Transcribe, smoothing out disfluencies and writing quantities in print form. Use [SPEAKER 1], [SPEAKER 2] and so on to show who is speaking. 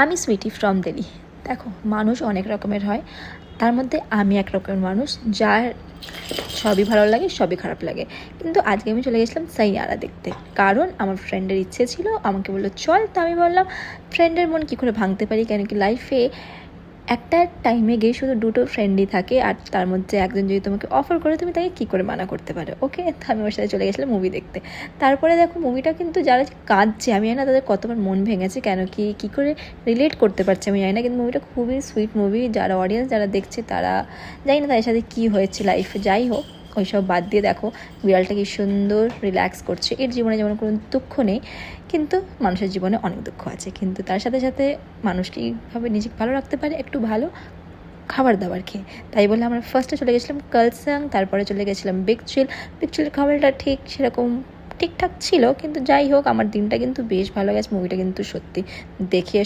[SPEAKER 1] আমি সুইটি ফ্রম দিল্লি। দেখো, মানুষ অনেক রকমের হয়, তার মধ্যে আমি এক রকমের মানুষ যার সবই ভালো লাগে, সবই খারাপ লাগে। কিন্তু আজকে আমি চলে গেছিলাম সাইয়ারা দেখতে, কারণ আমার ফ্রেন্ডের ইচ্ছে ছিল, আমাকে বললো চল। তো আমি বললাম ফ্রেন্ডের মন কী করে ভাঙতে পারি, কেন কি লাইফে একটা টাইমে গিয়ে শুধু দুটো ফ্রেন্ডই থাকে, আর তার মধ্যে একজন যদি তোমাকে অফার করে তুমি তাকে কী করে মানা করতে পারো। ওকে, তো আমি ওর সাথে চলে গেছিলাম মুভি দেখতে। তারপরে দেখো মুভিটা কিন্তু যারা কাঁদছে আমি জানি না তাদের কতবার মন ভেঙেছে, কেন কি কী করে রিলেট করতে পারছে আমি জানি না, কিন্তু মুভিটা খুবই সুইট মুভি। যারা অডিয়েন্স যারা দেখছে তারা জানি না তাদের সাথে কী হয়েছে লাইফে, যাই হোক ওইসব বাদ দিয়ে দেখো বিড়ালটা কি সুন্দর রিল্যাক্স করছে। এর জীবনে যেমন কোনো দুঃখ নেই, কিন্তু মানুষের জীবনে অনেক দুঃখ আছে, কিন্তু তার সাথে সাথে মানুষ কীভাবে নিজেকে ভালো রাখতে পারে একটু ভালো খাবার দাবার খেয়ে। তাই বলে আমরা ফার্স্টে চলে গেছিলাম কালসাং, তারপরে চলে গেছিলাম বিগ চিল। বিগ চিলের খাবারটা ঠিক সেরকম ঠিকঠাক ছিল, কিন্তু যাই হোক আমার দিনটা কিন্তু বেশ ভালো গেছে। মুভিটা কিন্তু সত্যি দেখে